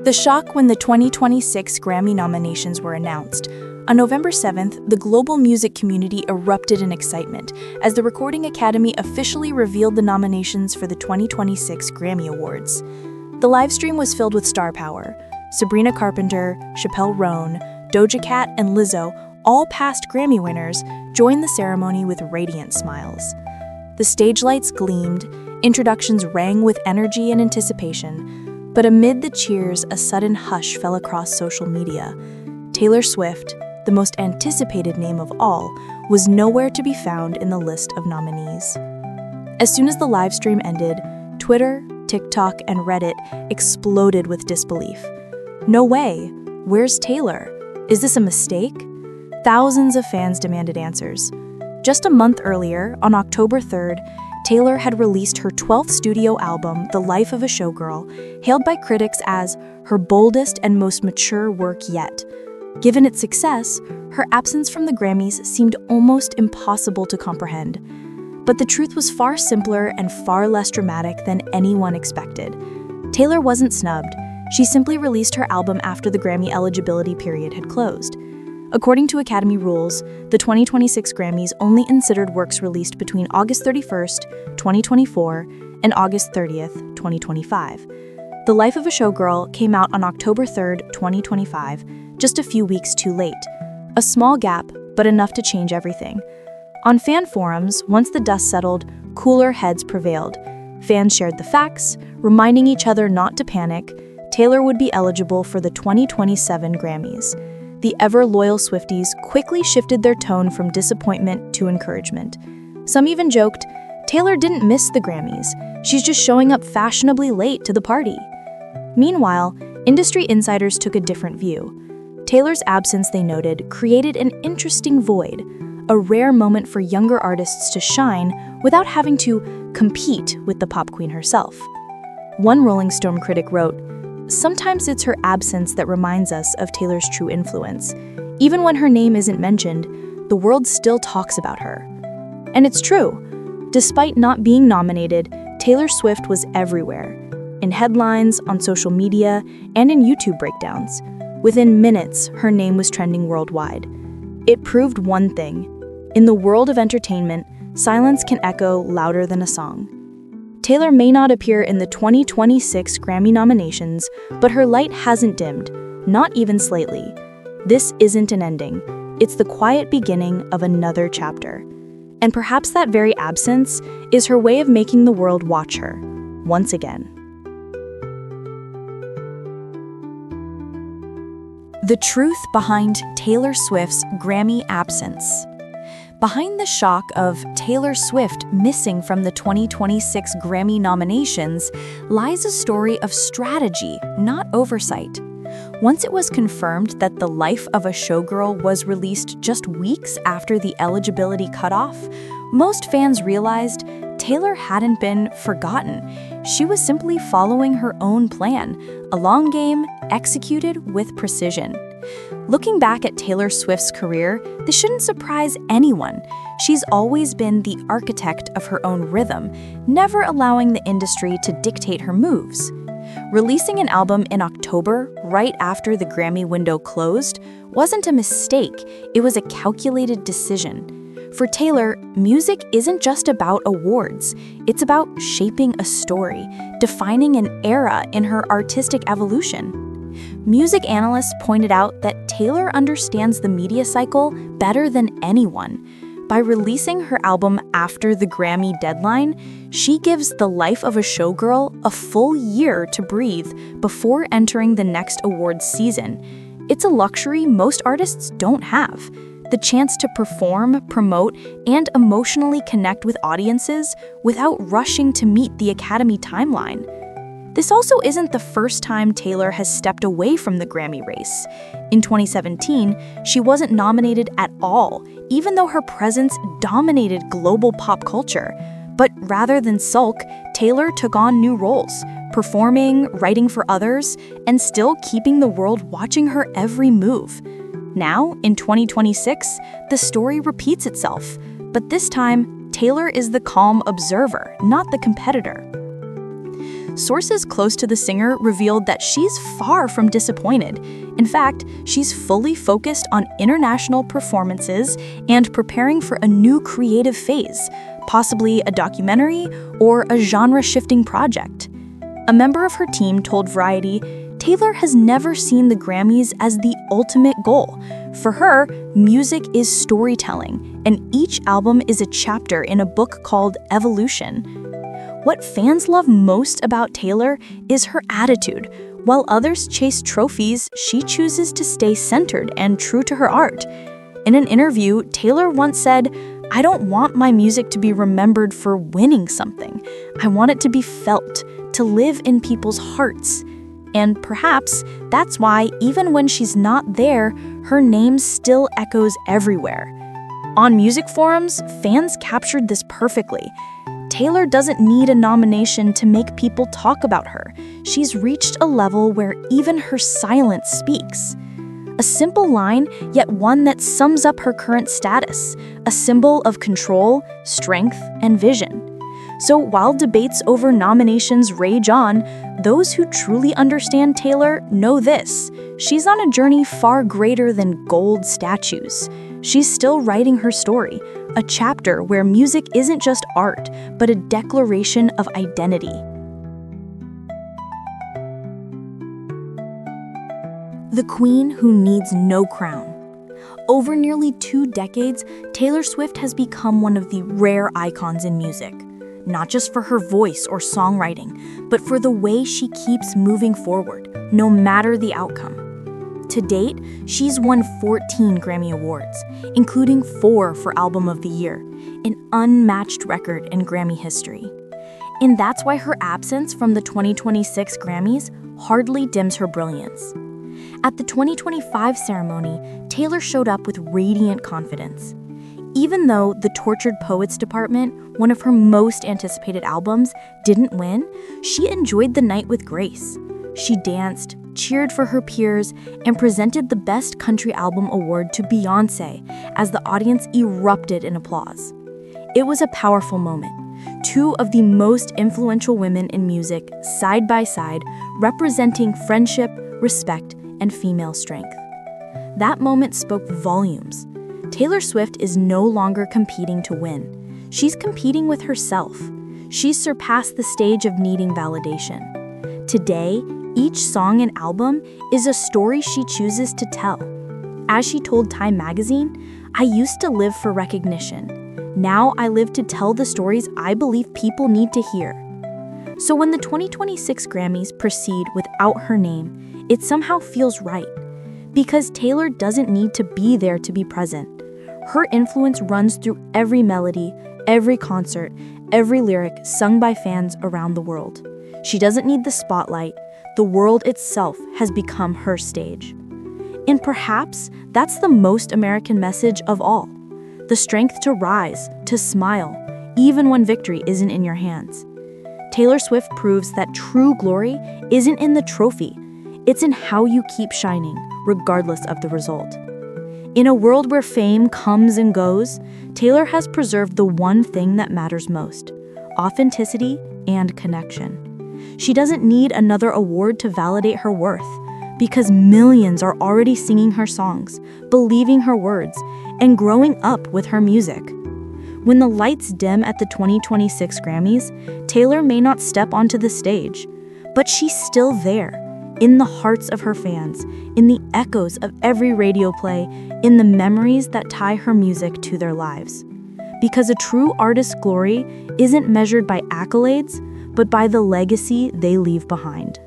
The shock when the 2026 Grammy nominations were announced. On November 7th, the global music community erupted in excitement as the Recording Academy officially revealed the nominations for the 2026 Grammy Awards. The livestream was filled with star power. Sabrina Carpenter, Chappelle Roan, Doja Cat, and Lizzo, all past Grammy winners, joined the ceremony with radiant smiles. The stage lights gleamed, introductions rang with energy and anticipation, but amid the cheers, a sudden hush fell across social media. Taylor Swift, the most anticipated name of all, was nowhere to be found in the list of nominees. As soon as the live stream ended, Twitter, TikTok, and Reddit exploded with disbelief. No way! Where's Taylor? Is this a mistake? Thousands of fans demanded answers. Just a month earlier, on October 3rd, Taylor had released her 12th studio album, The Life of a Showgirl, hailed by critics as her boldest and most mature work yet. Given its success, her absence from the Grammys seemed almost impossible to comprehend. But the truth was far simpler and far less dramatic than anyone expected. Taylor wasn't snubbed. She simply released her album after the Grammy eligibility period had closed. According to Academy rules, the 2026 Grammys only considered works released between August 31st, 2024 and August 30th, 2025. The Life of a Showgirl came out on October 3rd, 2025, just a few weeks too late. A small gap, but enough to change everything. On fan forums, once the dust settled, cooler heads prevailed. Fans shared the facts, reminding each other not to panic. Taylor would be eligible for the 2027 Grammys. The ever-loyal Swifties quickly shifted their tone from disappointment to encouragement. Some even joked, Taylor didn't miss the Grammys. She's just showing up fashionably late to the party. Meanwhile, industry insiders took a different view. Taylor's absence, they noted, created an interesting void, a rare moment for younger artists to shine without having to compete with the pop queen herself. One Rolling Stone critic wrote, "Sometimes it's her absence that reminds us of Taylor's true influence. Even when her name isn't mentioned, the world still talks about her." And it's true. Despite not being nominated, Taylor Swift was everywhere. In headlines, on social media, and in YouTube breakdowns. Within minutes, her name was trending worldwide. It proved one thing. In the world of entertainment, silence can echo louder than a song. Taylor may not appear in the 2026 Grammy nominations, but her light hasn't dimmed, not even slightly. This isn't an ending. It's the quiet beginning of another chapter. And perhaps that very absence is her way of making the world watch her, once again. The truth behind Taylor Swift's Grammy absence. Behind the shock of Taylor Swift missing from the 2026 Grammy nominations lies a story of strategy, not oversight. Once it was confirmed that The Life of a Showgirl was released just weeks after the eligibility cutoff, most fans realized Taylor hadn't been forgotten. She was simply following her own plan, a long game executed with precision. Looking back at Taylor Swift's career, this shouldn't surprise anyone. She's always been the architect of her own rhythm, never allowing the industry to dictate her moves. Releasing an album in October, right after the Grammy window closed, wasn't a mistake, it was a calculated decision. For Taylor, music isn't just about awards, it's about shaping a story, defining an era in her artistic evolution. Music analysts pointed out that Taylor understands the media cycle better than anyone. By releasing her album after the Grammy deadline, she gives The Life of a Showgirl a full year to breathe before entering the next awards season. It's a luxury most artists don't have. The chance to perform, promote, and emotionally connect with audiences without rushing to meet the Academy timeline. This also isn't the first time Taylor has stepped away from the Grammy race. In 2017, she wasn't nominated at all, even though her presence dominated global pop culture. But rather than sulk, Taylor took on new roles, performing, writing for others, and still keeping the world watching her every move. Now, in 2026, the story repeats itself, but this time, Taylor is the calm observer, not the competitor. sources close to the singer revealed that she's far from disappointed. In fact, she's fully focused on international performances and preparing for a new creative phase, possibly a documentary or a genre-shifting project. A member of her team told Variety, "Taylor has never seen the Grammys as the ultimate goal. For her, music is storytelling, and each album is a chapter in a book called Evolution." What fans love most about Taylor is her attitude. While others chase trophies, she chooses to stay centered and true to her art. In an interview, Taylor once said, "I don't want my music to be remembered for winning something. I want it to be felt, to live in people's hearts." And perhaps that's why, even when she's not there, her name still echoes everywhere. On music forums, fans captured this perfectly. Taylor doesn't need a nomination to make people talk about her. She's reached a level where even her silence speaks. A simple line, yet one that sums up her current status, a symbol of control, strength, and vision. So while debates over nominations rage on, those who truly understand Taylor know this: she's on a journey far greater than gold statues. She's still writing her story, a chapter where music isn't just art, but a declaration of identity. The queen who needs no crown. Over nearly 2 decades, Taylor Swift has become one of the rare icons in music. Not just for her voice or songwriting, but for the way she keeps moving forward, no matter the outcome. To date, she's won 14 Grammy Awards, including 4 for Album of the Year, an unmatched record in Grammy history. And that's why her absence from the 2026 Grammys hardly dims her brilliance. At the 2025 ceremony, Taylor showed up with radiant confidence. Even though The Tortured Poets Department, one of her most anticipated albums, didn't win, she enjoyed the night with grace. She danced, cheered for her peers, and presented the Best Country Album award to Beyoncé as the audience erupted in applause. It was a powerful moment. 2 of the most influential women in music, side by side, representing friendship, respect, and female strength. That moment spoke volumes. Taylor Swift is no longer competing to win. She's competing with herself. She's surpassed the stage of needing validation. Today, each song and album is a story she chooses to tell. As she told Time magazine, "I used to live for recognition. Now I live to tell the stories I believe people need to hear." So when the 2026 Grammys proceed without her name, it somehow feels right. Because Taylor doesn't need to be there to be present. Her influence runs through every melody, every concert, every lyric sung by fans around the world. She doesn't need the spotlight. The world itself has become her stage. And perhaps that's the most American message of all. The strength to rise, to smile, even when victory isn't in your hands. Taylor Swift proves that true glory isn't in the trophy. It's in how you keep shining, regardless of the result. In a world where fame comes and goes, Taylor has preserved the one thing that matters most: authenticity and connection. She doesn't need another award to validate her worth, because millions are already singing her songs, believing her words, and growing up with her music. When the lights dim at the 2026 Grammys, Taylor may not step onto the stage, but she's still there, in the hearts of her fans, in the echoes of every radio play, in the memories that tie her music to their lives. Because a true artist's glory isn't measured by accolades, but by the legacy they leave behind.